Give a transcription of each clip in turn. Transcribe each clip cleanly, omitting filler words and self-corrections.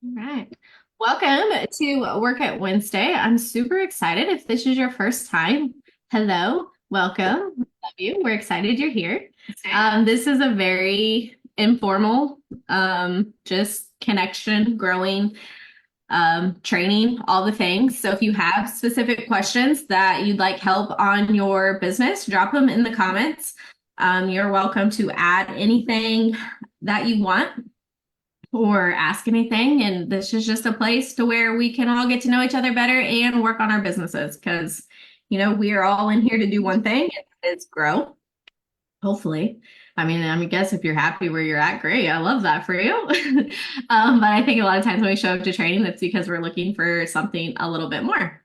All right. Welcome to Work at Wednesday. I'm super excited. If this is your first time, hello, welcome. Love you. We're excited you're here. This is a very informal, just connection, growing, training, all the things. So if you have specific questions that you'd like help on your business, drop them in the comments. You're welcome to add anything that you want or ask anything. And this is just a place to where we can all get to know each other better and work on our businesses because, we are all in here to do one thing, and that is grow, hopefully. I guess if you're happy where you're at, great. I love that for you. But I think a lot of times when we show up to training, that's because we're looking for something a little bit more.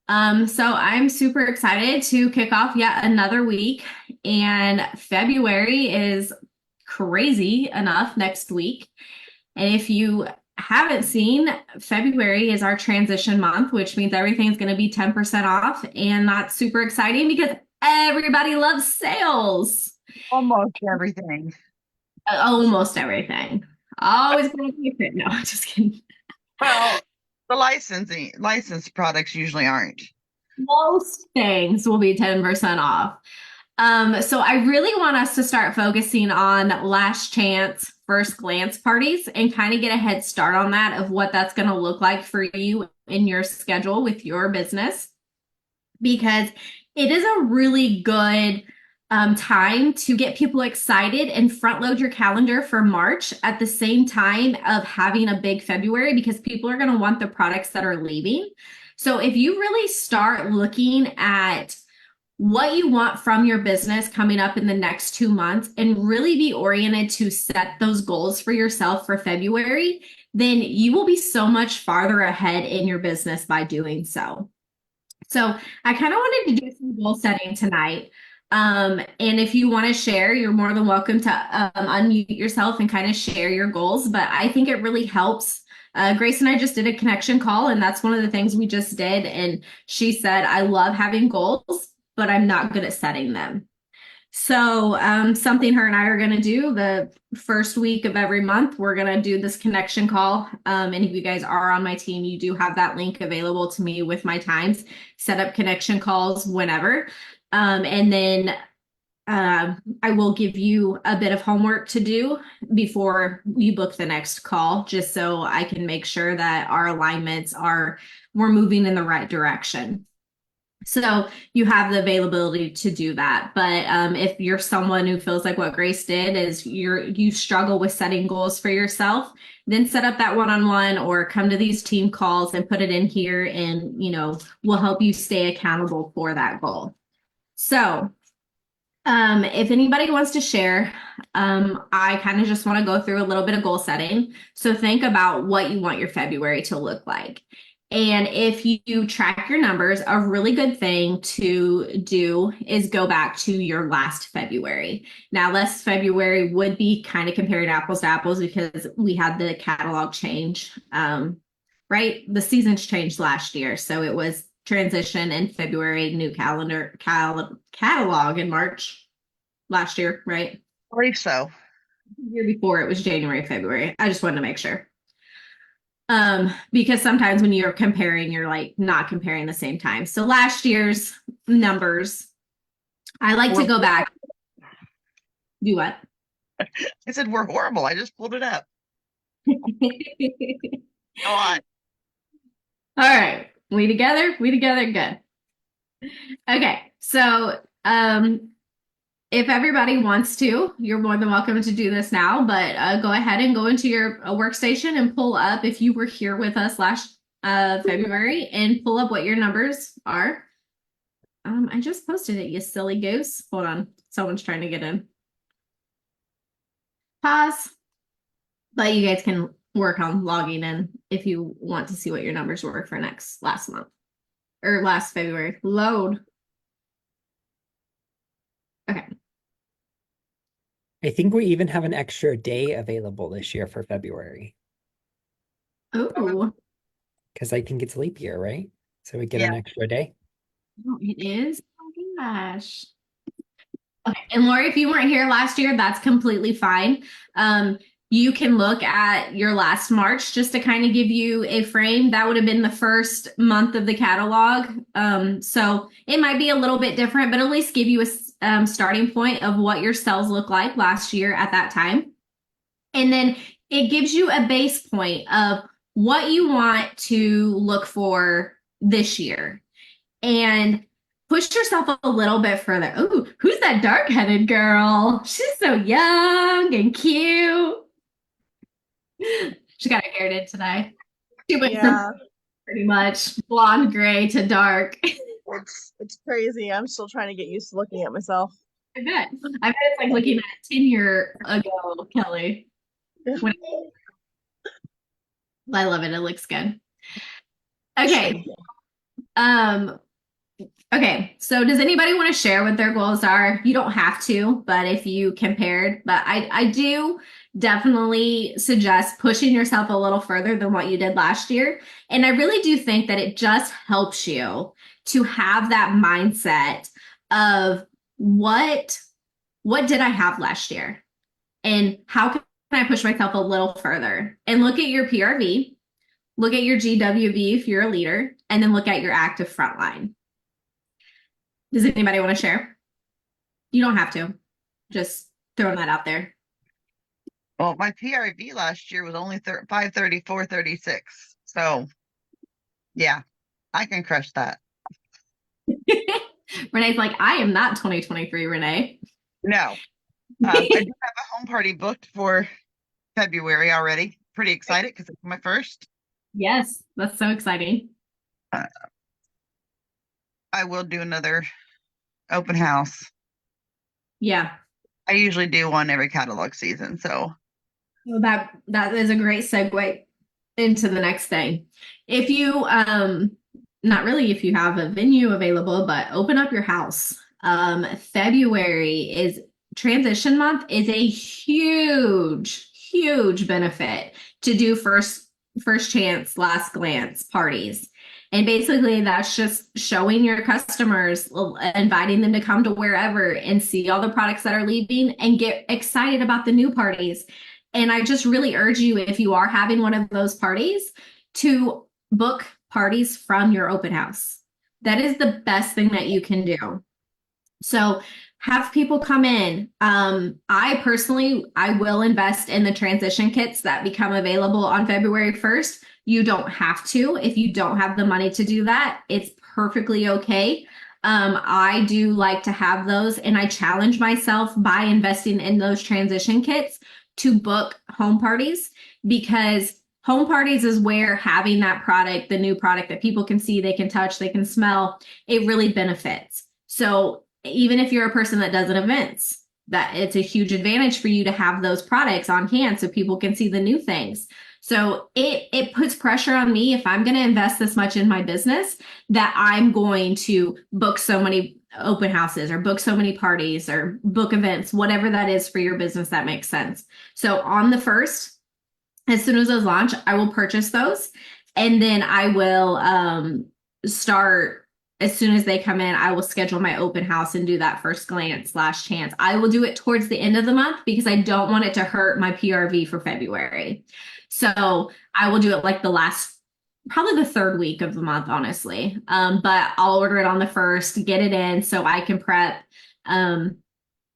So I'm super excited to kick off yet another week. And February is crazy enough next week. And if you haven't seen, February is our transition month, which means everything's going to be 10% off. And that's super exciting because everybody loves sales. Almost everything. Almost everything. Always going to keep it. No, just kidding. Well, the licensed products usually aren't. Most things will be 10% off. So I really want us to start focusing on last chance, first glance parties and kind of get a head start on that of what that's going to look like for you in your schedule with your business, because it is a really good time to get people excited and front load your calendar for March at the same time of having a big February because people are going to want the products that are leaving. So if you really start looking at what you want from your business coming up in the next 2 months and really be oriented to set those goals for yourself for February, then you will be so much farther ahead in your business by doing so. So I kind of wanted to do some goal setting tonight. And if you want to share, you're more than welcome to unmute yourself and kind of share your goals. But I think it really helps. Grace and I just did a connection call, and that's one of the things we just did. And she said, I love having goals, but I'm not good at setting them. So something her and I are going to do the first week of every month, we're going to do this connection call. And if you guys are on my team, you do have that link available to me with my times. Set up connection calls whenever. And then I will give you a bit of homework to do before you book the next call, just so I can make sure that our alignments we're moving in the right direction. So you have the availability to do that. But if you're someone who feels like what Grace did is you struggle with setting goals for yourself, then set up that one-on-one or come to these team calls and put it in here, and we'll help you stay accountable for that goal. So if anybody wants to share, I kind of just want to go through a little bit of goal setting. So think about what you want your February to look like. And if you track your numbers, a really good thing to do is go back to your last February. Now, last February would be kind of comparing apples to apples because we had the catalog change, right? The seasons changed last year. So it was transition in February, new catalog in March last year, right? I believe so. The year before it was January, February. I just wanted to make sure. Because sometimes when you're comparing, you're like not comparing the same time. So last year's numbers, I like to We're, go back. Do what? I said we're horrible. I just pulled it up. All Go on. right. We together? We together? Good. Okay. So, if everybody wants to, you're more than welcome to do this now, but go ahead and go into your workstation and pull up, if you were here with us last February, and pull up what your numbers are. I just posted it, you silly goose. Hold on. Someone's trying to get in. Pause. But you guys can work on logging in if you want to see what your numbers were for last month or last February. Load. Okay. I think we even have an extra day available this year for February Oh, because I think it's leap year, right? So we get Yeah. an extra day. it is. Oh my gosh. Okay. And Lori, if you weren't here last year, that's completely fine. You can look at your last March just to kind of give you a frame. That would have been the first month of the catalog. So it might be a little bit different, but at least give you a starting point of what your sales look like last year at that time. And then it gives you a base point of what you want to look for this year. And push yourself a little bit further. Oh, who's that dark-headed girl? She's so young and cute. She got her hair did today. She went from Yeah, pretty much blonde gray to dark. it's crazy. I'm still trying to get used to looking at myself. I bet. I bet it's like looking at a 10-year ago, Kelly. When I love it. It looks good. Okay. Um, okay. So does anybody want to share what their goals are? You don't have to, but if you compared, but I do definitely suggest pushing yourself a little further than what you did last year. And I really do think that it just helps you to have that mindset of what did I have last year? And how can I push myself a little further? And look at your PRV, look at your GWV if you're a leader, and then look at your active frontline. Does anybody want to share? You don't have to. Just throwing that out there. Well, my PRV last year was only 534.36. So yeah, I can crush that. Renee's like, I am not 2023, Renee. No. I do have a home party booked for February already. Pretty excited because it's my first. Yes, that's so exciting. I will do another open house. Yeah. I usually do one every catalog season. So Well, that is a great segue into the next thing. If you not really if you have a venue available, but open up your house. February is transition month is a huge benefit to do first chance, last glance parties. And basically that's just showing your customers, inviting them to come to wherever and see all the products that are leaving and get excited about the new parties. And I just really urge you, if you are having one of those parties, to book parties from your open house. That is the best thing that you can do. So have people come in. I will invest in the transition kits that become available on February 1st. You don't have to. If you don't have the money to do that, it's perfectly okay. I do like to have those, and I challenge myself by investing in those transition kits to book home parties, because home parties is where having that product, the new product that people can see, they can touch, they can smell, it really benefits. So even if you're a person that does events, that it's a huge advantage for you to have those products on hand so people can see the new things. So it puts pressure on me, if I'm going to invest this much in my business, that I'm going to book so many open houses or book so many parties or book events, whatever that is for your business that makes sense. So on the 1st, as soon as those launch, I will purchase those, and then I will start. As soon as they come in, I will schedule my open house and do that first glance last chance. I will do it towards the end of the month because I don't want it to hurt my PRV for February. So I will do it like probably the 3rd week of the month, honestly. But I'll order it on the 1st, get it in so I can prep.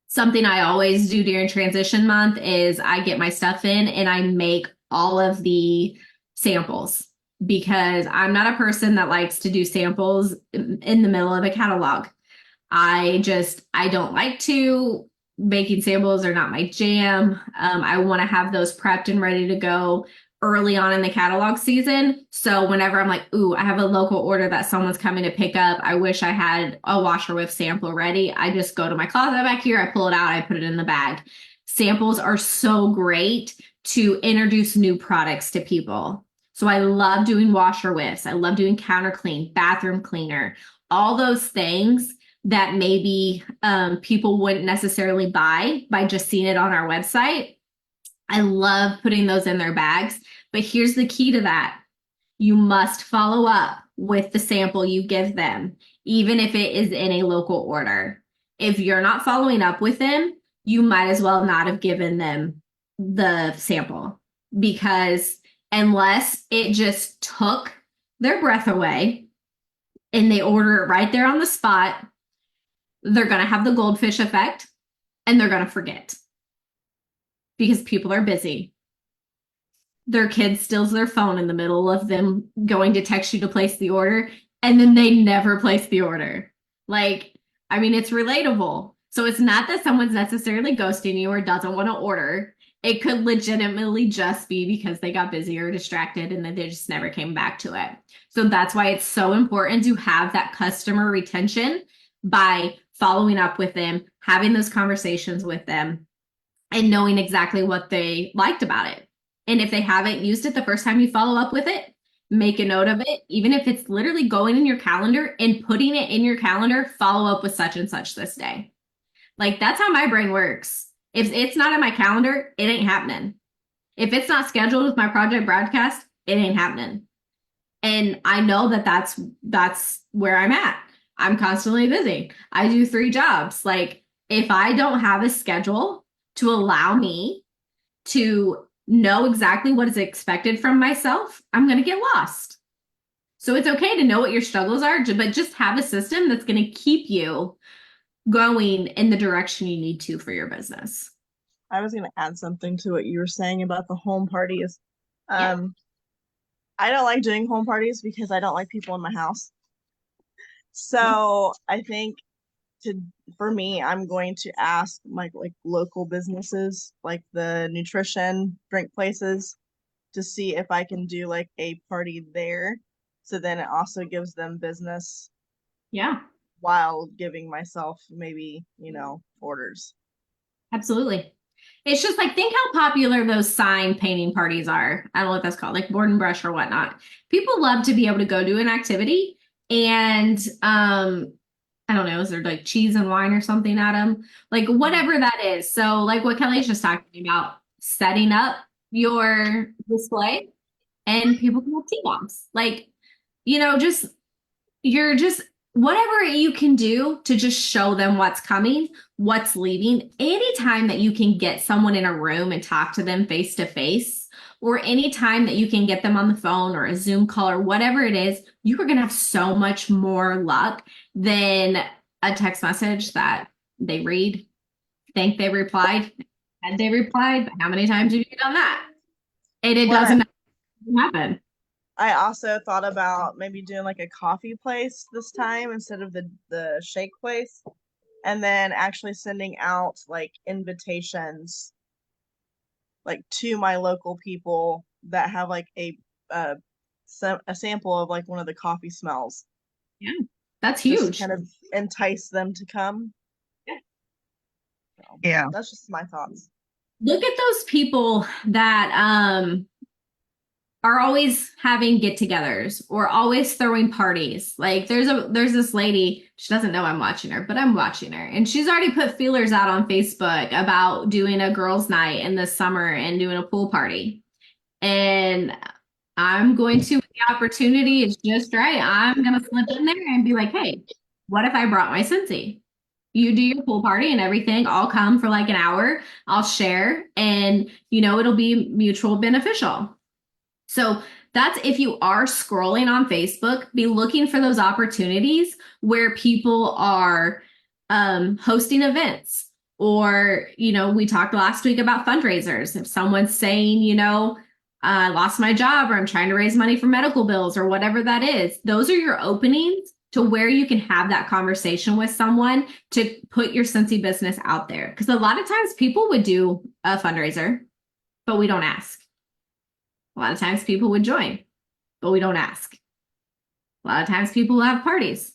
Something I always do during transition month is I get my stuff in and I make all of the samples, because I'm not a person that likes to do samples in the middle of a catalog. I don't like to. Making samples are not my jam. I want to have those prepped and ready to go early on in the catalog season. So whenever I'm like, ooh, I have a local order that someone's coming to pick up, I wish I had a washer with sample ready. I just go to my closet back here, I pull it out, I put it in the bag. Samples are so great to introduce new products to people. So I love doing washer whiffs. I love doing counter clean, bathroom cleaner, all those things that maybe people wouldn't necessarily buy by just seeing it on our website. I love putting those in their bags, but here's the key to that. You must follow up with the sample you give them, even if it is in a local order. If you're not following up with them, you might as well not have given them the sample, because unless it just took their breath away and they order it right there on the spot, they're going to have the goldfish effect and they're going to forget because people are busy. Their kid steals their phone in the middle of them going to text you to place the order, and then they never place the order. Like, I mean, it's relatable. So it's not that someone's necessarily ghosting you or doesn't want to order. It could legitimately just be because they got busy or distracted and then they just never came back to it. So that's why it's so important to have that customer retention by following up with them, having those conversations with them, and knowing exactly what they liked about it. And if they haven't used it the first time you follow up with it, make a note of it. Even if it's literally going in your calendar and putting it in your calendar, follow up with such and such this day. Like, that's how my brain works. If it's not in my calendar, it ain't happening. If it's not scheduled with my project broadcast, it ain't happening. And I know that that's where I'm at. I'm constantly busy. I do 3 jobs. Like, if I don't have a schedule to allow me to know exactly what is expected from myself, I'm going to get lost. So it's okay to know what your struggles are, but just have a system that's going to keep you going in the direction you need to for your business. I was going to add something to what you were saying about the home parties. Yeah. I don't like doing home parties because I don't like people in my house. So I think for me, I'm going to ask like local businesses, like the nutrition drink places, to see if I can do like a party there. So then it also gives them business Yeah, while giving myself maybe, orders. absolutely. It's just like, think how popular those sign painting parties are. I don't know what that's called, like board and brush or whatnot. People love to be able to go do an activity and I don't know, is there like cheese and wine or something at them? Like whatever that is. So like what Kelly's just talking about, setting up your display and people can have tea bombs. Like, just you're just whatever you can do to just show them what's coming, what's leaving. Anytime that you can get someone in a room and talk to them face to face, or anytime that you can get them on the phone or a Zoom call or whatever it is, you are going to have so much more luck than a text message that they read, think they replied, had they replied, but how many times have you done that? And it What doesn't happen. I also thought about maybe doing like a coffee place this time instead of the shake place, and then actually sending out like invitations like to my local people that have like a sample of like one of the coffee smells, Yeah, that's just huge. kind of entice them to come. So Yeah. that's just my thoughts. Look at those people that are always having get-togethers or always throwing parties. Like there's this lady, she doesn't know I'm watching her, but I'm watching her. And she's already put feelers out on Facebook about doing a girls' night in the summer and doing a pool party. And I'm going to, when the opportunity is just right, I'm gonna slip in there and be like, hey, what if I brought my Scentsy? You do your pool party and everything. I'll come for like an hour. I'll share and it'll be mutual beneficial. So that's if you are scrolling on Facebook, be looking for those opportunities where people are hosting events. Or, we talked last week about fundraisers. If someone's saying, I lost my job or I'm trying to raise money for medical bills or whatever that is, those are your openings to where you can have that conversation with someone to put your Scentsy business out there. Because a lot of times people would do a fundraiser, but we don't ask. A lot of times people would join, but we don't ask. A lot of times people have parties,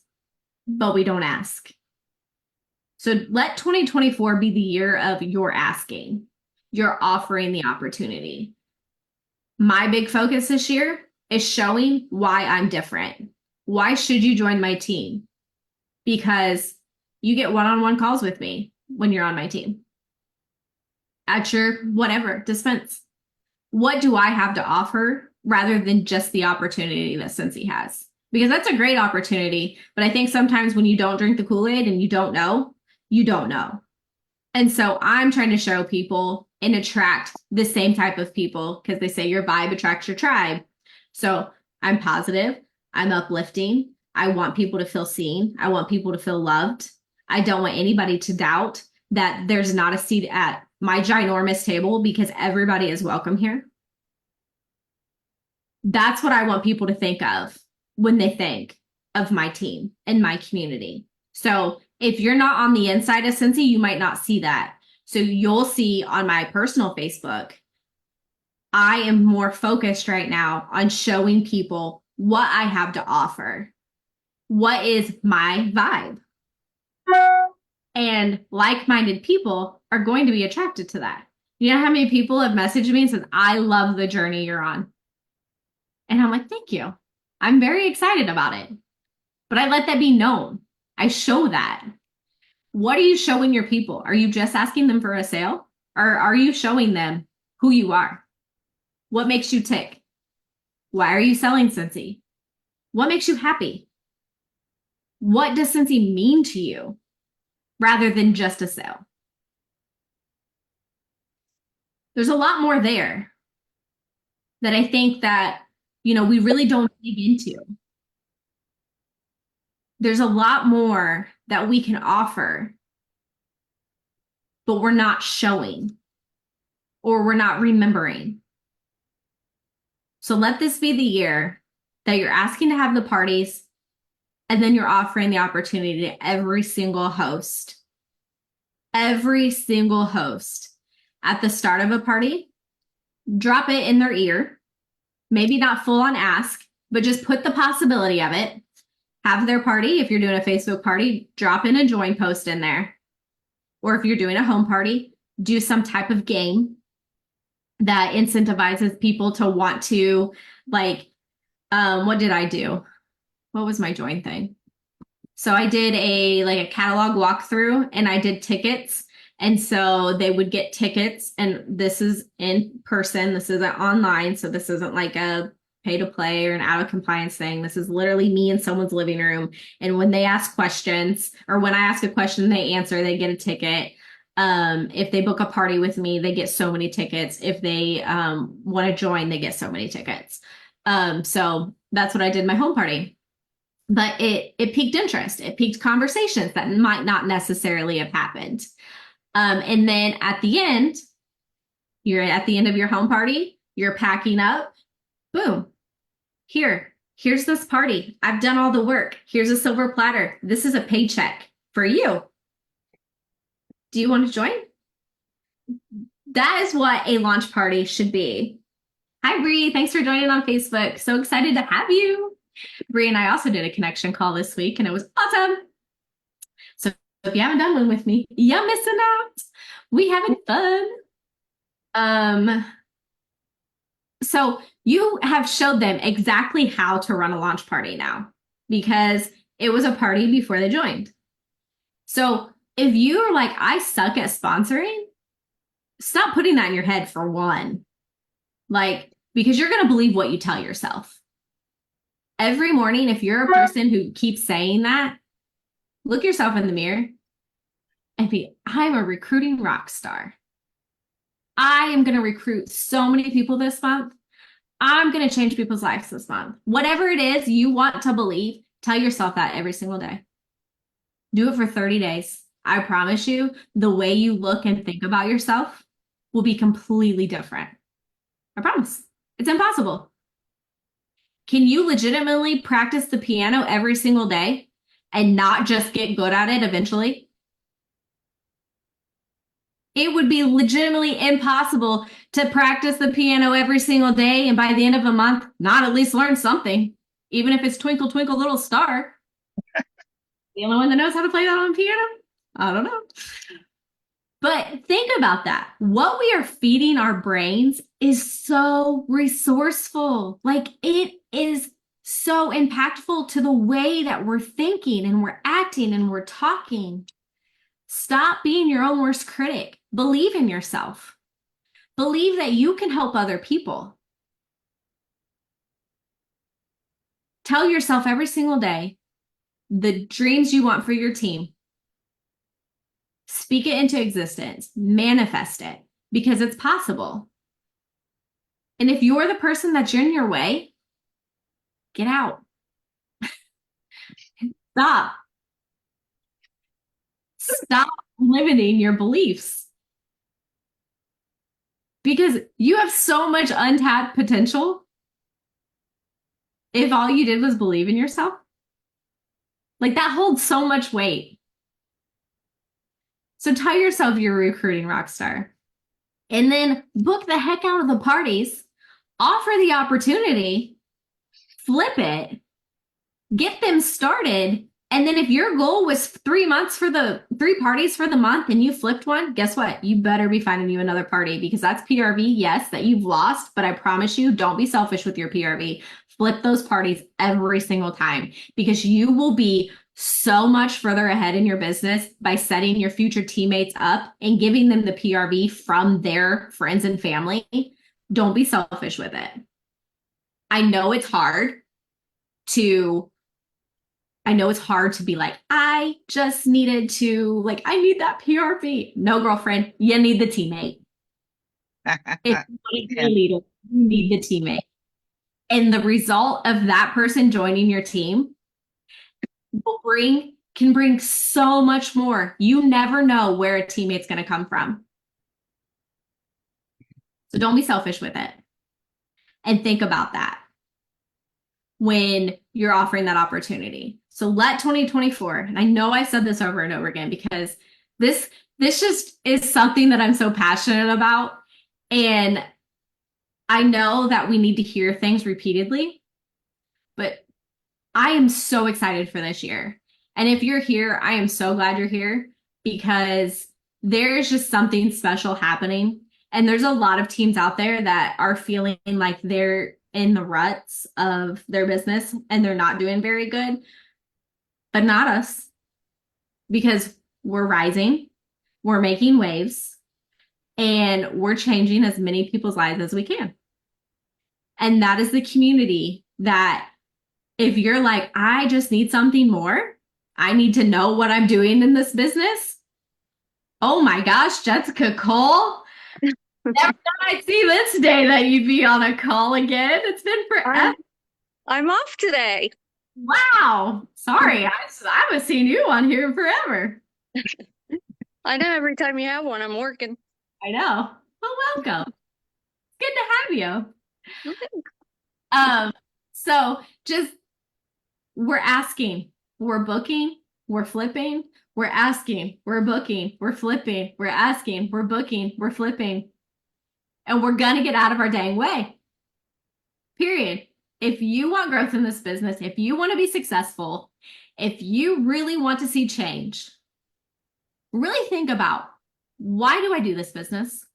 but we don't ask. So let 2024 be the year of your asking. You're offering the opportunity. My big focus this year is showing why I'm different. Why should you join my team? Because you get one-on-one calls with me when you're on my team. At your whatever dispense. What do I have to offer rather than just the opportunity that Scentsy has? Because that's a great opportunity. But I think sometimes when you don't drink the Kool-Aid and you don't know, you don't know. And so I'm trying to show people and attract the same type of people because they say your vibe attracts your tribe. So I'm positive, I'm uplifting. I want people to feel seen. I want people to feel loved. I don't want anybody to doubt that there's not a seat at my ginormous table because everybody is welcome here. That's what I want people to think of when they think of my team and my community. So if you're not on the inside of Scentsy, you might not see that. So you'll see on my personal Facebook, I am more focused right now on showing people what I have to offer. What is my vibe? And like-minded people are going to be attracted to that. You know how many people have messaged me and said, I love the journey you're on. And I'm like, thank you. I'm very excited about it. But I let that be known. I show that. What are you showing your people? Are you just asking them for a sale? Or are you showing them who you are? What makes you tick? Why are you selling Scentsy? What makes you happy? What does Scentsy mean to you rather than just a sale? There's a lot more there that I think that, we really don't dig into. There's a lot more that we can offer, but we're not showing or we're not remembering. So let this be the year that you're asking to have the parties and then you're offering the opportunity to every single host at the start of a party, drop it in their ear, maybe not full on ask, but just put the possibility of it. Have their party. If you're doing a Facebook party, drop in a join post in there. Or if you're doing a home party, do some type of game that incentivizes people to want to, like, what did I do? What was my join thing? So I did a catalog walkthrough and I did tickets. And so they would get tickets, and this is in person. This isn't online. So this isn't like a pay to play or an out of compliance thing. This is literally me in someone's living room. And when they ask questions, or when I ask a question, they answer, they get a ticket. If they book a party with me, they get so many tickets. If they want to join, they get so many tickets. So that's what I did my home party. But it piqued interest. It piqued conversations that might not necessarily have happened. And then at the end, you're at the end of your home party, you're packing up, boom, here's this party. I've done all the work. Here's a silver platter. This is a paycheck for you. Do you want to join? That is what a launch party should be. Hi, Bree. Thanks for joining on Facebook. So excited to have you. Bree and I also did a connection call this week, and it was awesome. So if you haven't done one with me, you're missing out. We having fun. So you have showed them exactly how to run a launch party now, because it was a party before they joined. So if you're like, I suck at sponsoring, stop putting that in your head for one. Because you're going to believe what you tell yourself. Every morning, if you're a person who keeps saying that, look yourself in the mirror and be, I'm a recruiting rock star. I am going to recruit so many people this month. I'm going to change people's lives this month. Whatever it is you want to believe, tell yourself that every single day. Do it for 30 days. I promise you, the way you look and think about yourself will be completely different. I promise. It's impossible. Can you legitimately practice the piano every single day and not just get good at it eventually? It would be legitimately impossible to practice the piano every single day and by the end of a month, not at least learn something, even if it's Twinkle, Twinkle, Little Star. The only one that knows how to play that on piano? I don't know. But think about that. What we are feeding our brains is so resourceful. It is so impactful to the way that we're thinking and we're acting and we're talking. Stop being your own worst critic. Believe in yourself. Believe that you can help other people. Tell yourself every single day the dreams you want for your team. Speak it into existence. Manifest it. because it's possible. And if you're the person that's in your way, get out. Stop. Stop limiting your beliefs. Because you have so much untapped potential if all you did was believe in yourself. Like that holds so much weight. So tell yourself you're a recruiting rock star. And then book the heck out of the parties, offer the opportunity, flip it, get them started. And then if your goal was 3 months for the 3 parties for the month and you flipped one, guess what? You better be finding you another party because that's PRV, yes, that you've lost, but I promise you, don't be selfish with your PRV. Flip those parties every single time because you will be so much further ahead in your business by setting your future teammates up and giving them the PRV from their friends and family. Don't be selfish with it. I know it's hard to be like, I just needed to, like, I need that PRV. No, girlfriend, you need the teammate. If you Yeah. you need the teammate. And the result of that person joining your team can bring so much more. You never know where a teammate's going to come from. So don't be selfish with it. And think about that when you're offering that opportunity. So let 2024, and I know I said this over and over again because this just is something that I'm so passionate about. And I know that we need to hear things repeatedly, but I am so excited for this year. And if you're here, I am so glad you're here because there's just something special happening. And there's a lot of teams out there that are feeling like they're in the ruts of their business and they're not doing very good, but not us because we're rising, we're making waves, and we're changing as many people's lives as we can. And that is the community that if you're like, I just need something more, I need to know what I'm doing in this business. Oh my gosh, Jessica Cole. Never thought I'd see this day that you'd be on a call again. It's been forever. I'm off today. Wow. Sorry, I haven't seen you on here forever. I know every time you have one, I'm working. I know. Well, welcome. Good to have you. So just we're asking, we're booking, we're flipping, we're asking, we're booking, we're flipping, we're asking, we're booking, we're flipping. And we're gonna get out of our dang way. Period. If you want growth in this business, if you want to be successful, if you really want to see change, really think about, why do I do this business?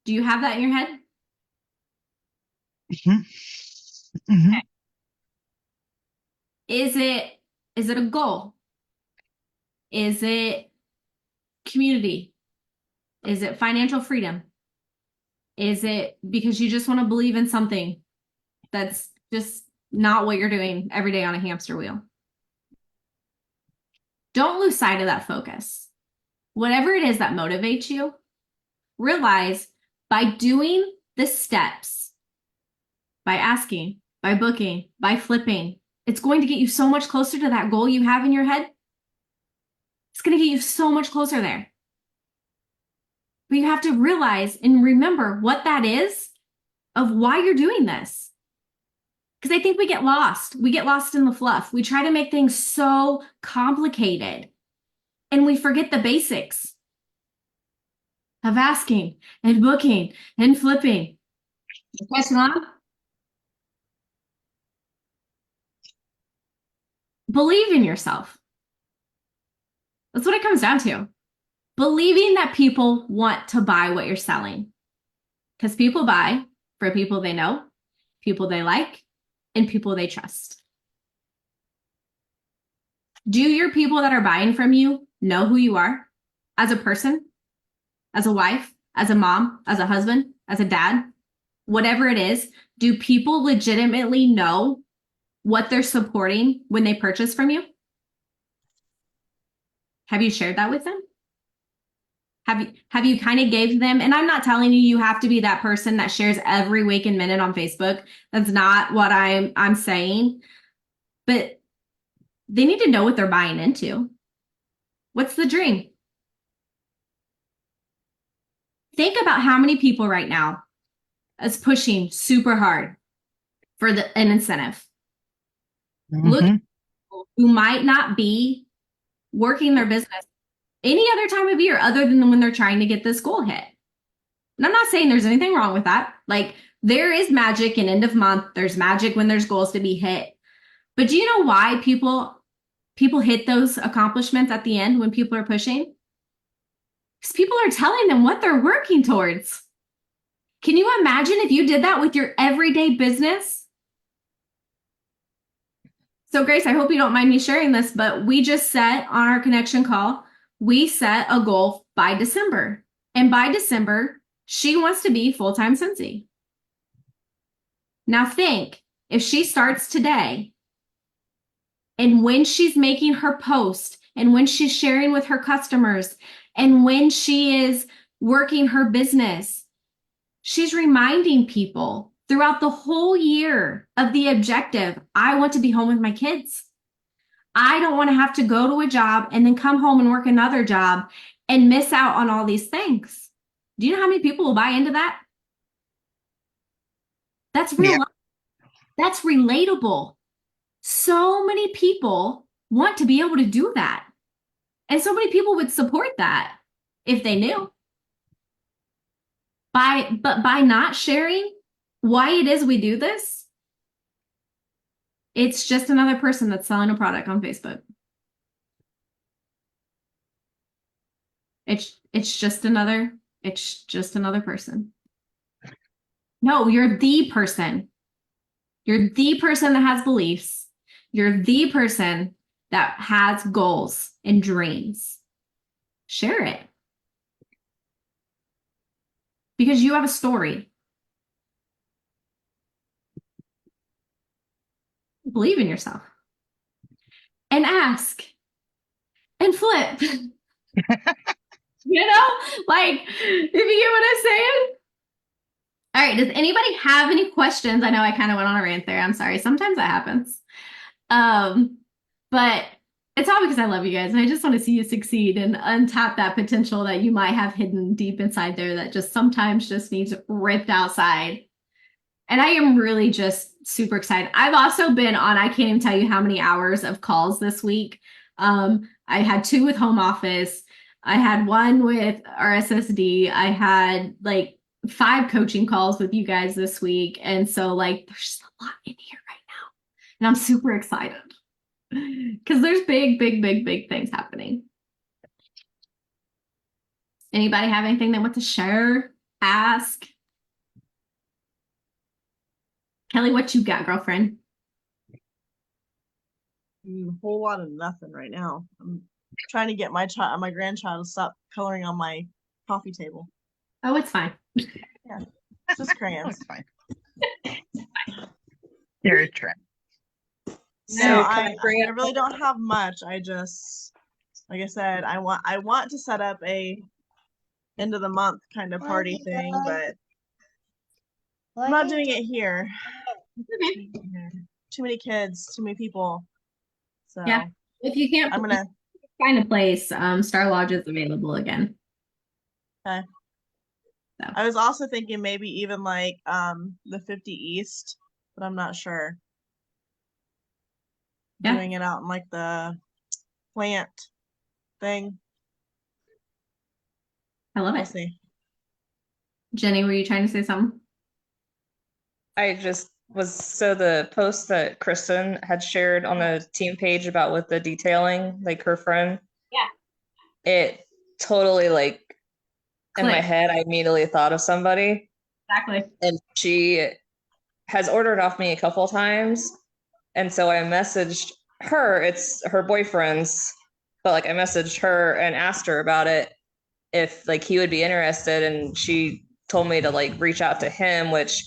Do you have that in your head? Mhm. Mhm. Okay. Is it a goal? Is it community? Is it financial freedom? Is it because you just want to believe in something that's just not what you're doing every day on a hamster wheel? Don't lose sight of that focus. Whatever it is that motivates you, realize by doing the steps, by asking, by booking, by flipping, it's going to get you so much closer to that goal you have in your head. It's going to get you so much closer there. But you have to realize and remember what that is of why you're doing this. Because I think we get lost. We get lost in the fluff. We try to make things so complicated and we forget the basics of asking and booking and flipping. Catching on? Believe in yourself. That's what it comes down to. Believing that people want to buy what you're selling. Because people buy for people they know, people they like, and people they trust. Do your people that are buying from you know who you are as a person, as a wife, as a mom, as a husband, as a dad, whatever it is? Do people legitimately know what they're supporting when they purchase from you? Have you shared that with them? Have you kind of gave them, and I'm not telling you you have to be that person that shares every waking minute on Facebook. That's not what I'm saying. But they need to know what they're buying into. What's the dream? Think about how many people right now is pushing super hard for an incentive. Look at Mhm. people who might not be working their business any other time of year other than when they're trying to get this goal hit. And I'm not saying there's anything wrong with that. Like, there is magic in end of month. There's magic when there's goals to be hit. But do you know why people hit those accomplishments at the end when people are pushing? Because people are telling them what they're working towards. Can you imagine if you did that with your everyday business? So, Grace, I hope you don't mind me sharing this, but we just set on our connection call, we set a goal by December. And by December, she wants to be full-time Scentsy. Now think, if she starts today, and when she's making her post, and when she's sharing with her customers, and when she is working her business, she's reminding people throughout the whole year of the objective. I want to be home with my kids. I don't want to have to go to a job and then come home and work another job and miss out on all these things. Do you know how many people will buy into that? That's real Yeah. life. That's relatable. So many people want to be able to do that. And so many people would support that if they knew. But by not sharing why it is we do this, it's just another person that's selling a product on Facebook. It's just another person. No, you're the person. You're the person that has beliefs. You're the person that has goals and dreams. Share it. Because you have a story. Believe in yourself. And ask. And flip. You know? Like, if you get what I'm saying? All right. Does anybody have any questions? I know I kind of went on a rant there. I'm sorry. Sometimes that happens. But it's all because I love you guys and I just want to see you succeed and untap that potential that you might have hidden deep inside there that just sometimes just needs ripped outside. And I am really just super excited. I've also been on, I can't even tell you how many hours of calls this week. I had 2 with home office. I had 1 with RSSD. I had like 5 coaching calls with you guys this week. And so like, there's just a lot in here right now. And I'm super excited because there's big things happening. Anybody have anything they want to share? Ask. Kelly, what you got, girlfriend? A whole lot of nothing right now. I'm trying to get my grandchild to stop coloring on my coffee table. Oh, it's fine. It's just crayons. That's fine. You're a trip. So Can I bring up- really don't have much. I just, like I said, I want to set up a end of the month kind of party thing, but I'm not doing it here. Okay. Too many kids, too many people. So Yeah. If you can't I'm gonna find a place, Star Lodge is available again. Okay. So. I was also thinking maybe even like the 50 East, but I'm not sure. Yeah. Doing it out in like the plant thing. I love We'll it. see. Jenny, were you trying to say something? I just was so the post that Kristen had shared on the team page about with the detailing, like her friend. Yeah. It totally like in my Click. head, I immediately thought of somebody. Exactly. And she has ordered off me a couple times. And so I messaged her, it's her boyfriend's, but like I messaged her and asked her about it if like he would be interested. And she told me to like reach out to him, which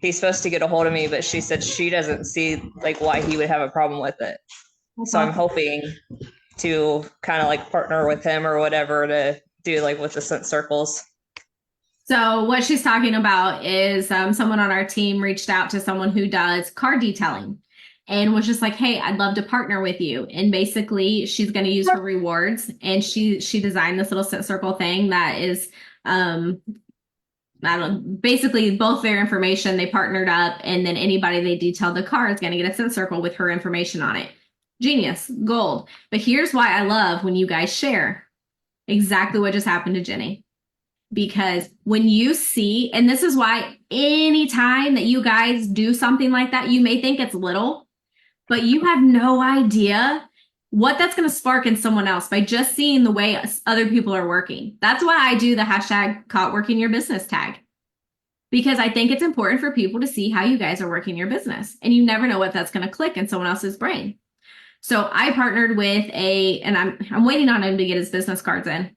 he's supposed to get a hold of me, but she said she doesn't see like why he would have a problem with it. So I'm hoping to kind of like partner with him or whatever to do like with the scent circles. So what she's talking about is someone on our team reached out to someone who does car detailing and was just like, "Hey, I'd love to partner with you." And basically, she's going to use her rewards, and she designed this little scent circle thing that is I don't know, basically both their information, they partnered up, and then anybody they detailed the car is going to get a scent circle with her information on it. Genius, gold. But here's why I love when you guys share exactly what just happened to Jenny. Because when you see, and this is why anytime that you guys do something like that, you may think it's little, but you have no idea what that's going to spark in someone else by just seeing the way other people are working. That's why I do the hashtag caught working your business tag, because I think it's important for people to see how you guys are working your business, and you never know what that's going to click in someone else's brain. So I partnered with and I'm waiting on him to get his business cards in.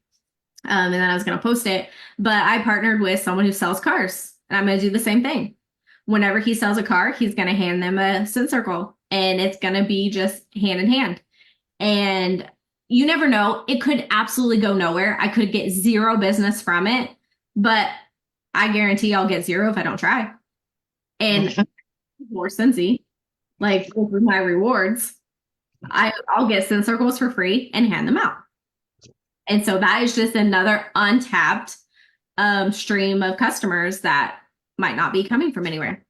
And then I was going to post it, but I partnered with someone who sells cars, and I'm going to do the same thing. Whenever he sells a car, he's going to hand them a scent circle, and it's going to be just hand in hand. And you never know, it could absolutely go nowhere. I could get zero business from it, but I guarantee I'll get zero if I don't try. And more Scentsy, like with my rewards, I'll get scent circles for free and hand them out. And so that is just another untapped stream of customers that might not be coming from anywhere.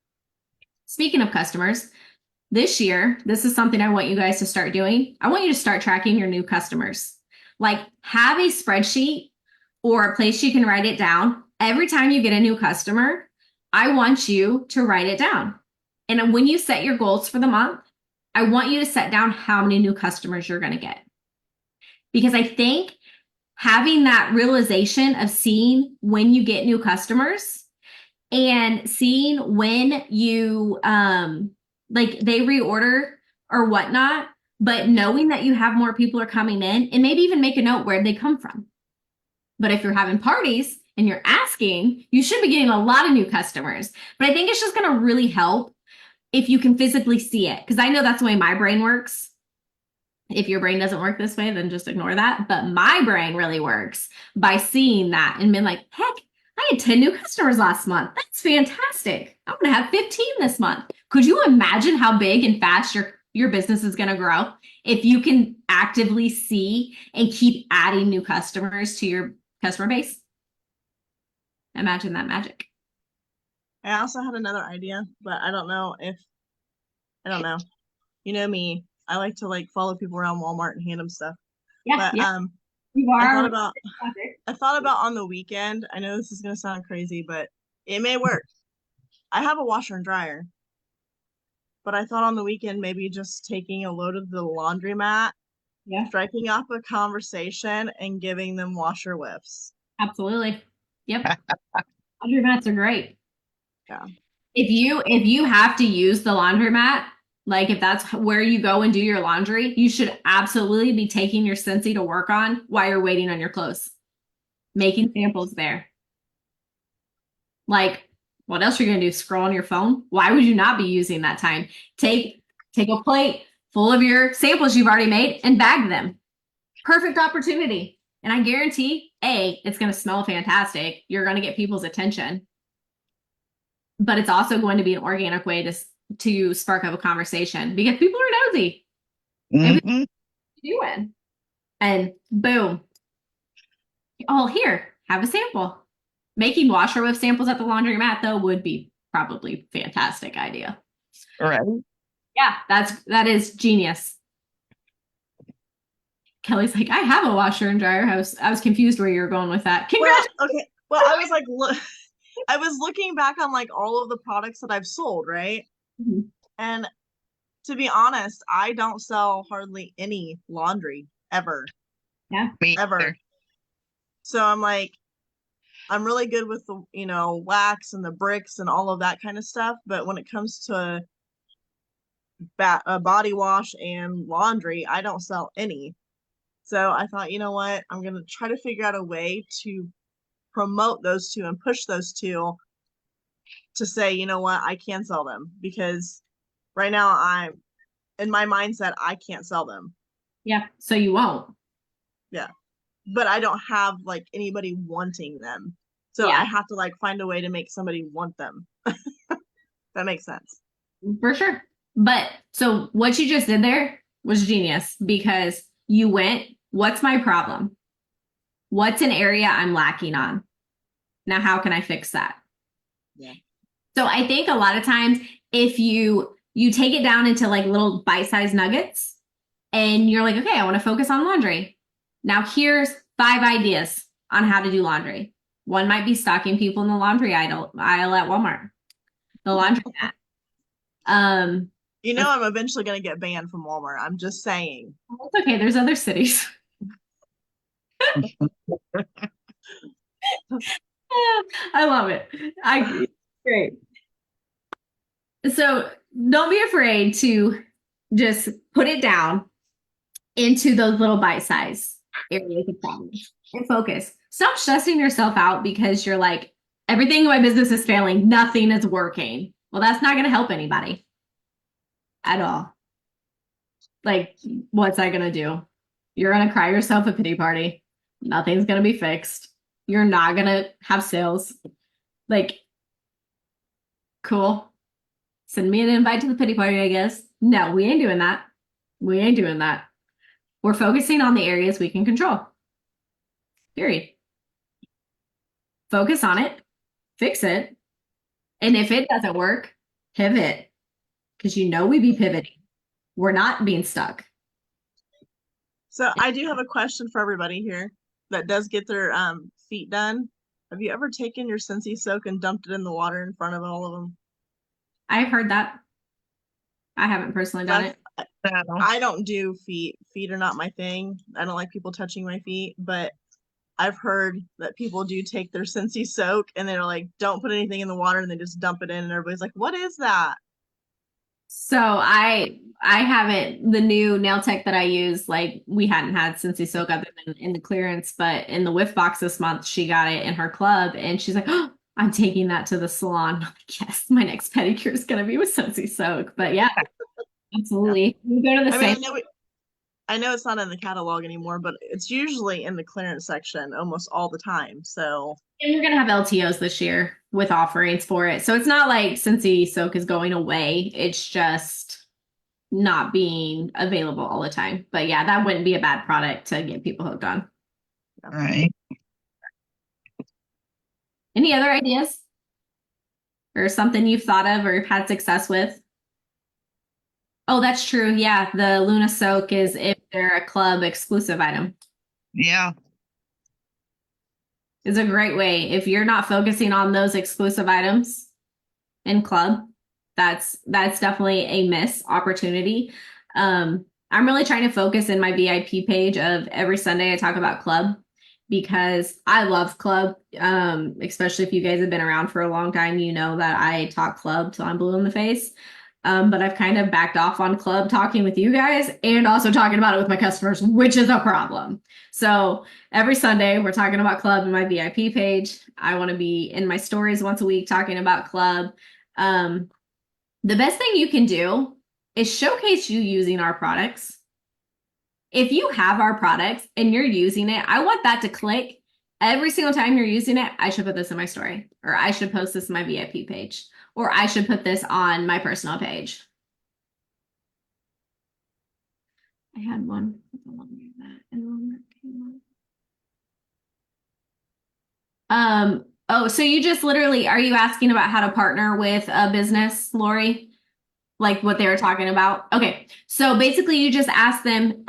Speaking of customers, this year, this is something I want you guys to start doing. I want you to start tracking your new customers. Like, have a spreadsheet or a place you can write it down. Every time you get a new customer, I want you to write it down. And when you set your goals for the month, I want you to set down how many new customers you're going to get. Because I think having that realization of seeing when you get new customers and seeing when you like they reorder or whatnot, but knowing that you have more people are coming in, and maybe even make a note where they come from. But if you're having parties and you're asking, you should be getting a lot of new customers. But I think it's just going to really help if you can physically see it, because I know that's the way my brain works. If your brain doesn't work this way, then just ignore that. But my brain really works by seeing that and being like, heck, I had 10 new customers last month. That's fantastic. I'm going to have 15 this month. Could you imagine how big and fast your business is going to grow if you can actively see and keep adding new customers to your customer base? Imagine that magic. I also had another idea, but I don't know. You know me, I like to like follow people around Walmart and hand them stuff. Yeah, But yeah. You I are. thought about on the weekend. I know this is gonna sound crazy, but it may work. I have a washer and dryer, but I thought on the weekend maybe just taking a load of the laundromat, Yeah, striking up a conversation, and giving them washer whiffs. absolutely. Yep. Laundromats are great. Yeah. If you have to use the laundromat, like if that's where you go and do your laundry, you should absolutely be taking your Scentsy to work on while you're waiting on your clothes. Making samples there. Like, what else are you gonna do? Scroll on your phone? Why would you not be using that time? Take a plate full of your samples you've already made and bag them. Perfect opportunity. And I guarantee, A, it's gonna smell fantastic. You're gonna get people's attention. But it's also going to be an organic way to spark up a conversation because people are nosy. And what are you doing? And boom. Oh, here, have a sample. Making washer whiff samples at the laundromat, though, would be probably a fantastic idea. Right. Yeah, that is genius. Kelly's like, I have a washer and dryer. I was confused where you were going with that. Congrats. Well, okay. Well, I was like, look, I was looking back on like all of the products that I've sold, right? Mhm. And to be honest, I don't sell hardly any laundry ever. Yeah. Me Ever. either. So I'm like, I'm really good with the, wax and the bricks and all of that kind of stuff. But when it comes to body wash and laundry, I don't sell any. So I thought, you know what? I'm going to try to figure out a way to promote those two and push those two to say, you know what? I can sell them, because right now I'm in my mindset, I can't sell them. Yeah. So you won't. but I don't have like anybody wanting them. So Yeah. I have to like find a way to make somebody want them. That makes sense. For sure. But so what you just did there was genius because you went, what's my problem? What's an area I'm lacking on? Now, how can I fix that? Yeah. So I think a lot of times if you take it down into like little bite-sized nuggets and you're like, okay, I want to focus on laundry. Now here's 5 ideas on how to do laundry. One might be stocking people in the laundry aisle at Walmart. The laundry mat. You know, I'm eventually going to get banned from Walmart. I'm just saying. It's okay. There's other cities. I love it. Great. So don't be afraid to just put it down into those little bite-size areas of problems and focus. Stop stressing yourself out because you're like, everything in my business is failing. Nothing is working. Well, that's not going to help anybody at all. Like, what's that going to do? You're going to cry yourself a pity party. Nothing's going to be fixed. You're not going to have sales. Like, cool. Send me an invite to the pity party, I guess. No, we ain't doing that. We ain't doing that. We're focusing on the areas we can control. Period. Focus on it, fix it. And if it doesn't work, pivot. Because you know we be pivoting. We're not being stuck. So I do have a question for everybody here that does get their feet done. Have you ever taken your Scentsy soak and dumped it in the water in front of all of them? I've heard that. I haven't personally done it. I don't do feet. Feet are not my thing. I don't like people touching my feet, but I've heard that people do take their Scentsy soak and they're like, don't put anything in the water and they just dump it in and everybody's like, what is that? So I haven't, the new nail tech that I use, like we hadn't had Scentsy soak other than in the clearance, but in the whiff box this month, she got it in her club and she's like, oh, I'm taking that to the salon. I'm like, yes, my next pedicure is going to be with Scentsy soak. But yeah, absolutely. We go to the I mean, same. I know it's not in the catalog anymore, but it's usually in the clearance section almost all the time. So And we're going to have LTOs this year with offerings for it. So it's not like Scentsy soak is going away. It's just not being available all the time. But yeah, that wouldn't be a bad product to get people hooked on. Right. Any other ideas? Or something you've thought of or had success with? Oh, that's true. Yeah, the Luna Soak is if they're a club exclusive item. Yeah. Is a great way. If you're not focusing on those exclusive items in club, that's definitely a miss opportunity. I'm really trying to focus in my VIP page of every Sunday I talk about club because I love club. Especially if you guys have been around for a long time, you know that I talk club till I'm blue in the face. But I've kind of backed off on club talking with you guys and also talking about it with my customers, which is a problem. So every Sunday we're talking about club in my VIP page. I want to be in my stories once a week talking about club. The best thing you can do is showcase you using our products. If you have our products and you're using it, I want that to click every single time you're using it. I should put this in my story, or I should post this in my VIP page, or I should put this on my personal page. I had one. Oh, so you just literally, are you asking about how to partner with a business, Lori? Like what they were talking about? Okay. So basically you just ask them,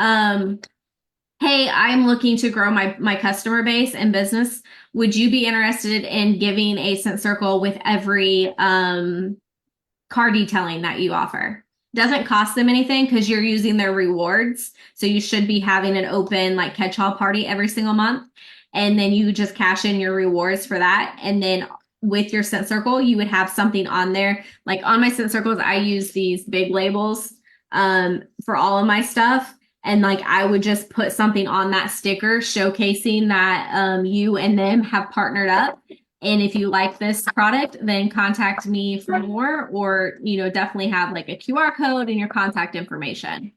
hey, I'm looking to grow my customer base and business. Would you be interested in giving a scent circle with every car detailing that you offer? Doesn't cost them anything because you're using their rewards. So you should be having an open like catch-all party every single month. And then you just cash in your rewards for that. And then with your scent circle, you would have something on there. Like on my scent circles, I use these big labels for all of my stuff. And like I would just put something on that sticker showcasing that you and them have partnered up. And if you like this product, then contact me for more, or definitely have like a QR code and your contact information.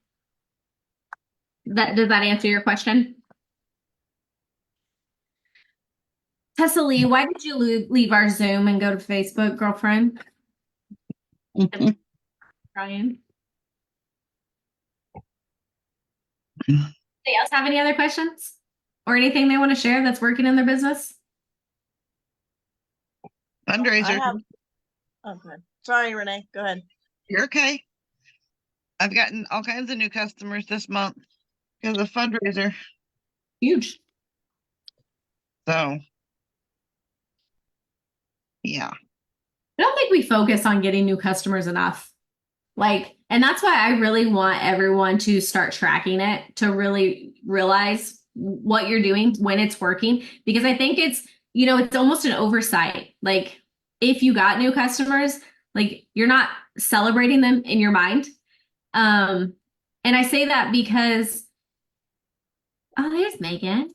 Does that answer your question? Tessa Lee, why did you leave our Zoom and go to Facebook, girlfriend? Ryan. Anybody else have any other questions or anything they want to share that's working in their business? I Fundraiser. have. Okay. Sorry, Renee. Go ahead. You're okay. I've gotten all kinds of new customers this month because of fundraiser. Huge. So, yeah. I don't think we focus on getting new customers enough. Like, and that's why I really want everyone to start tracking it to really realize what you're doing when it's working. Because I think it's, it's almost an oversight. Like, if you got new customers, like you're not celebrating them in your mind. And I say that because, oh, there's Megan.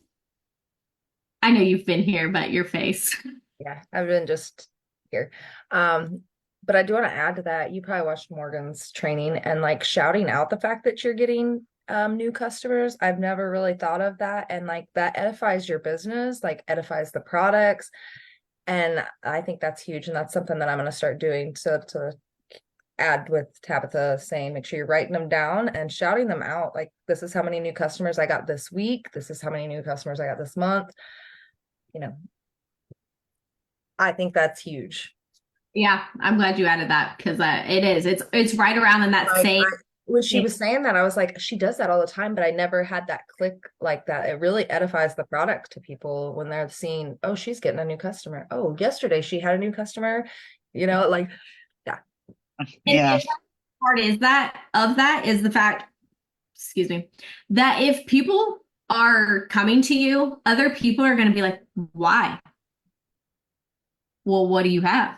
I know you've been here, but your face. Yeah, I've been just here. But I do want to add to that. You probably watched Morgan's training and like shouting out the fact that you're getting new customers. I've never really thought of that. And like that edifies your business, like edifies the products. And I think that's huge. And that's something that I'm going to start doing. So to add with Tabitha saying, make sure you're writing them down and shouting them out. Like, this is how many new customers I got this week. This is how many new customers I got this month. I think that's huge. Yeah, I'm glad you added that because it is. It's right around in that same. When she was saying that, I was like, she does that all the time, but I never had that click like that. It really edifies the product to people when they're seeing, oh, she's getting a new customer. Oh, yesterday she had a new customer. Like, yeah. Yeah. And the part is the fact, excuse me, that if people are coming to you, other people are going to be like, why? Well, what do you have?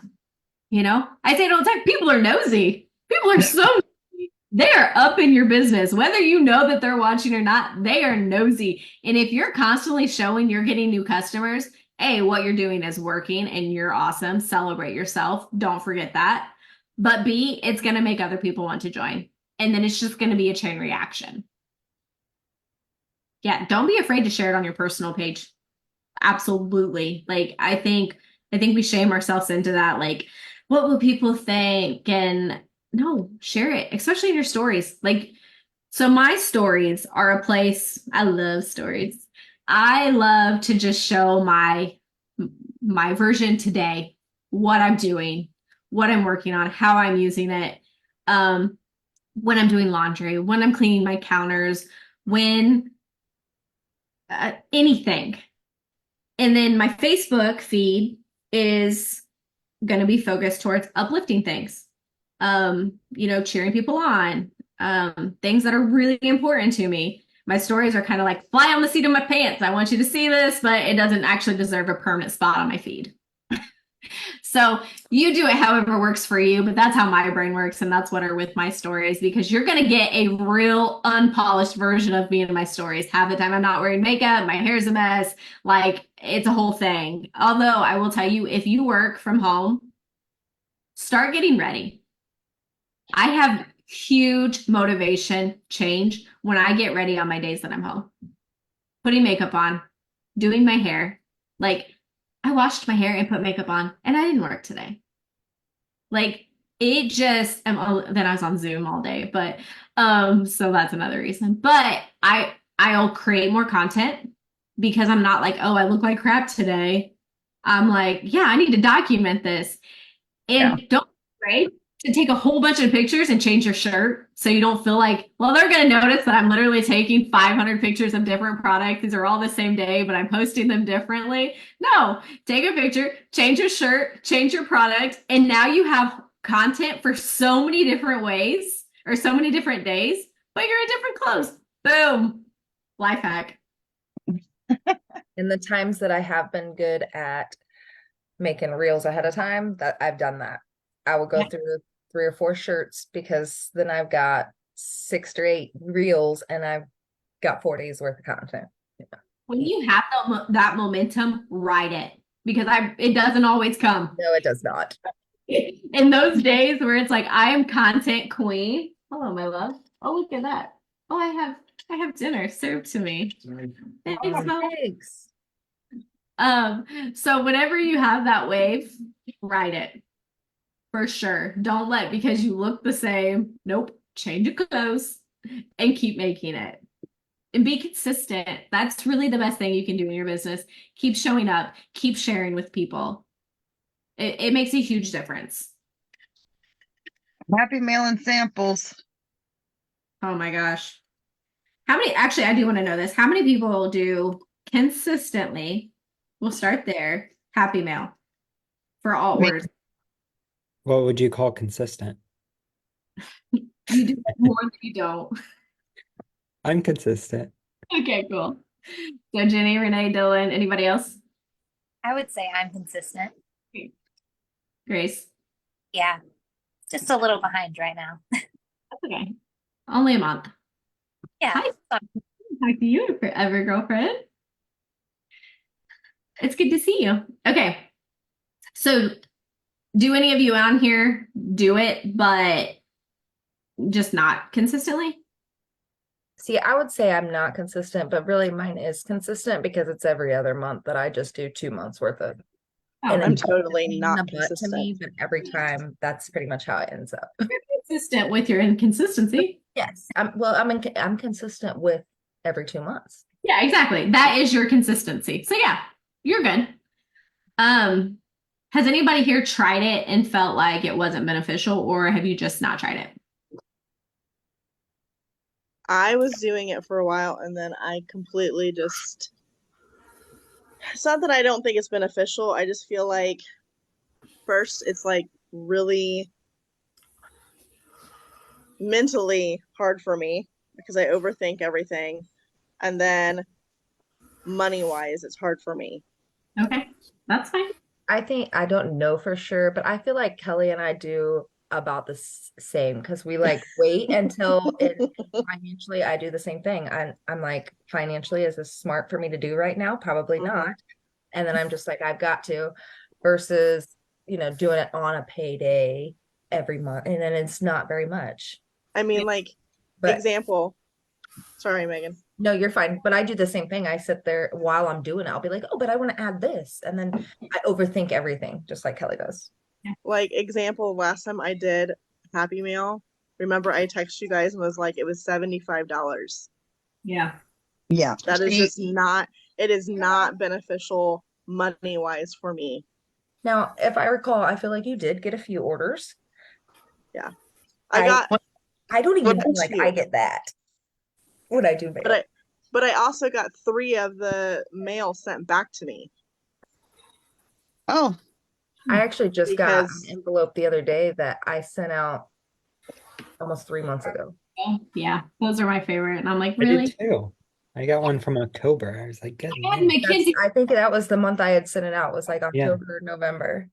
I say it all the time. People are nosy. People are so nosy. They are up in your business. Whether you know that they're watching or not, they are nosy. And if you're constantly showing you're getting new customers, A, what you're doing is working and you're awesome. Celebrate yourself. Don't forget that. But B, it's going to make other people want to join. And then it's just going to be a chain reaction. Yeah, don't be afraid to share it on your personal page. Absolutely. Like, I think we shame ourselves into that. Like, what will people think? And no, share it, especially in your stories. Like, so my stories are a place. I love stories. I love to just show my version today, what I'm doing, what I'm working on, how I'm using it. When I'm doing laundry, when I'm cleaning my counters, when anything. And then my Facebook feed is going to be focused towards uplifting things, cheering people on, things that are really important to me. My stories are kind of like fly on the seat of my pants. I want you to see this, but it doesn't actually deserve a permanent spot on my feed. So you do it however works for you, but that's how my brain works. And that's what are with my stories, because you're going to get a real unpolished version of me in my stories. Half the time I'm not wearing makeup. My hair's a mess. Like, it's a whole thing. Although I will tell you, if you work from home, start getting ready. I have huge motivation change when I get ready on my days that I'm home. Putting makeup on, doing my hair. Like, I washed my hair and put makeup on, and I didn't work today. Like, it just, then I was on Zoom all day, but, so that's another reason. But I'll create more content because I'm not like, oh, I look like crap today. I'm like, yeah, I need to document this. And don't be afraid to take a whole bunch of pictures and change your shirt so you don't feel like, well, they're going to notice that I'm literally taking 500 pictures of different products. These are all the same day, but I'm posting them differently. No, take a picture, change your shirt, change your product, and now you have content for so many different ways or so many different days, but you're in different clothes. Boom. Life hack. In the times that I have been good at making reels ahead of time, that I've done that. I will go through 3 or 4 shirts because then I've got 6 or 8 reels and I've got 4 days worth of content. When you have that momentum, ride it, because it doesn't always come. No, it does not. In those days where it's like, I am content queen. Hello, my love. Oh, look at that. Oh, I have I have dinner served to me. Thanks, Oh, Mom. thanks. So whenever you have that wave, write it for sure. Don't let because you look the same. Nope. Change your clothes and keep making it. And be consistent. That's really the best thing you can do in your business. Keep showing up, keep sharing with people. It makes a huge difference. Happy mailing samples. Oh my gosh. How many, actually, I do want to know this. How many people do consistently, we'll start there, happy mail for all Me. orders? What would you call consistent? You do more than you don't. I'm consistent. Okay, cool. So Jenny, Renee, Dylan, anybody else? I would say I'm consistent. Grace? Yeah, just a little behind right now. That's okay. Only a month. Yeah. Hi. Talk to you forever, girlfriend. It's good to see you. Okay. So do any of you on here do it, but just not consistently? See, I would say I'm not consistent, but really mine is consistent because it's every other month that I just do 2 months worth of. Oh, And I'm it's totally a pain in not the butt to me, consistent. but every time that's pretty much how it ends up. consistent with your inconsistency. Yes. I'm consistent with every 2 months. Yeah, exactly. That is your consistency. So yeah, you're good. Has anybody here tried it and felt like it wasn't beneficial, or have you just not tried it? I was doing it for a while and then I completely just, it's not that I don't think it's beneficial. I just feel like first it's like really mentally hard for me because I overthink everything. And then money wise, it's hard for me. Okay, that's fine. I think I don't know for sure, but I feel like Kelly and I do about the same because we like wait until it financially. I do the same thing. I'm like, financially, is this smart for me to do right now? Probably not. And then I'm just like, I've got to, versus, doing it on a payday every month. And then it's not very much. I mean, like, But example. Sorry, Megan. no, you're fine. But I do the same thing. I sit there while I'm doing it. I'll be like, oh, but I want to add this. And then I overthink everything, just like Kelly does. Like, example, last time I did Happy Meal, remember I texted you guys and was like, it was $75. Yeah. Yeah. That is See, just not, it is not beneficial money wise for me. Now, if I recall, I feel like you did get a few orders. I I- got, I don't even But feel like two. I get that when I do mail. but I also got 3 of the mail sent back to me. oh, I actually just got an Because- envelope the other day that I sent out almost 3 months ago. Yeah, those are my favorite. And I'm like, I really? did too. I got one from October. I was like, good. I had man. Mackenzie. I think that was the month I had sent it out, was like Yeah. October, November.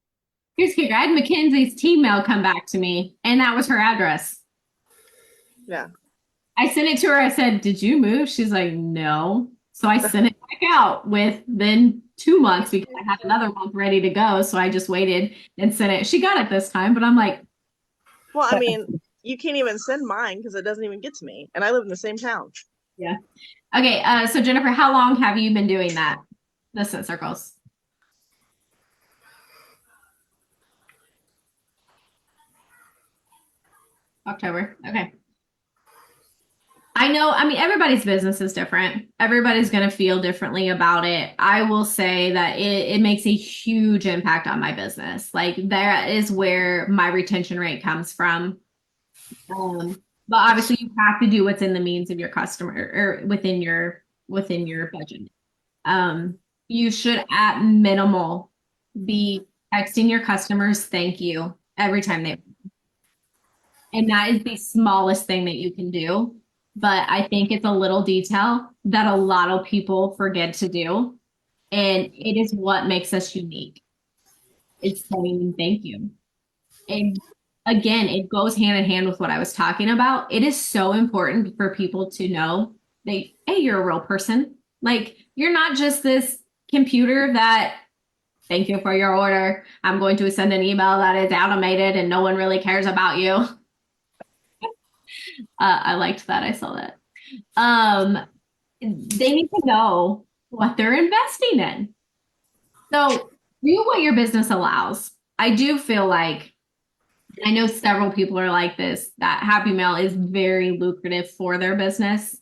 Here's kicker. I had Mackenzie's team mail come back to me, and that was her address. Yeah. I sent it to her. I said, "Did you move?" She's like, "No." So I sent it back out with then 2 months because I had another month ready to go. So I just waited and sent it. She got it this time, but I'm like, Well, I mean, you can't even send mine because it doesn't even get to me. And I live in the same town. yeah. Okay. So Jennifer, how long have you been doing that? The scent circles. October. Okay. I know, I mean, everybody's business is different. Everybody's going to feel differently about it. I will say that it makes a huge impact on my business. Like that is where my retention rate comes from. But obviously you have to do what's in the means of your customer or within your budget. You should at minimal be texting your customers thank you every time they, and that is the smallest thing that you can do. But I think it's a little detail that a lot of people forget to do. And it is what makes us unique. It's saying thank you. And again, it goes hand in hand with what I was talking about. It is so important for people to know that, hey, you're a real person. Like, you're not just this computer that, thank you for your order. I'm going to send an email that is automated and no one really cares about you. I liked that. I saw that. They need to know what they're investing in. So do what your business allows. I do feel like, I know several people are like this, that Happy Mail is very lucrative for their business.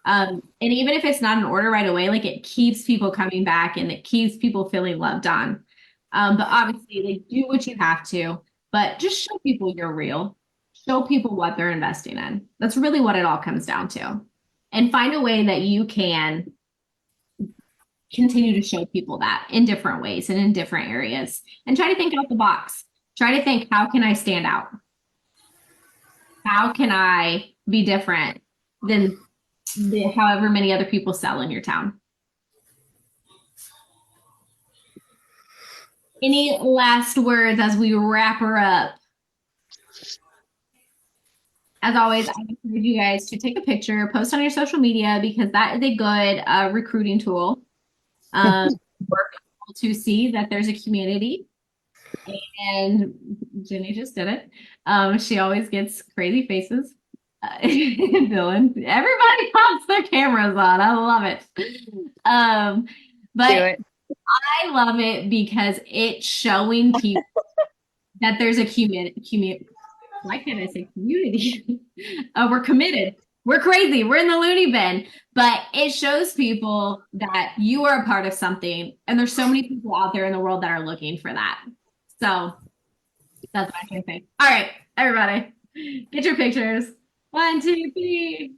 And even if it's not an order right away, like it keeps people coming back and it keeps people feeling loved on. But obviously, like do what you have to, but just show people you're real. Show people what they're investing in. That's really what it all comes down to. And find a way that you can continue to show people that in different ways and in different areas. And try to think out the box. Try to think, how can I stand out? How can I be different than however many other people sell in your town? Any last words as we wrap her up? As always, I encourage you guys to take a picture, post on your social media, because that is a good recruiting tool. For people to see that there's a community. And Jenny just did it. She always gets crazy faces. Dylan, everybody pops their cameras on. I love it. But Do it. I love it because it's showing people that there's a community. Why can't I say community? We're committed. We're crazy. We're in the loony bin. But it shows people that you are a part of something. And there's so many people out there in the world that are looking for that. So that's what I can say. All right, everybody, get your pictures. 1, 2, 3.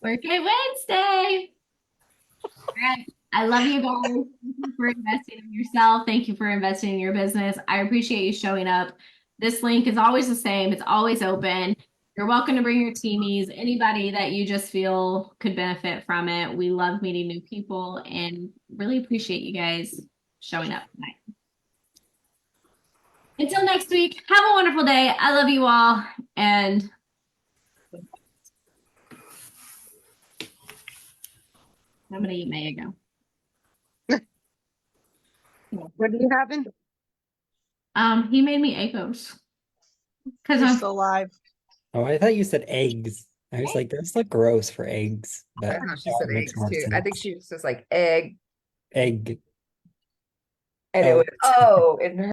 Work it Wednesday. All right. I love you guys. Thank you for investing in yourself. Thank you for investing in your business. I appreciate you showing up. This link is always the same. It's always open. You're welcome to bring your teamies, anybody that you just feel could benefit from it. We love meeting new people and really appreciate you guys showing up tonight. Until next week, have a wonderful day. I love you all. And I'm going to eat my Eggo. What did happen? He made me Eggos. Because You're I'm still alive. Oh, I thought you said eggs. I was like, that's like gross for eggs. I But thought she now said it makes eggs more too. I think sense. she was just like egg, Egg. and it Oh. was in her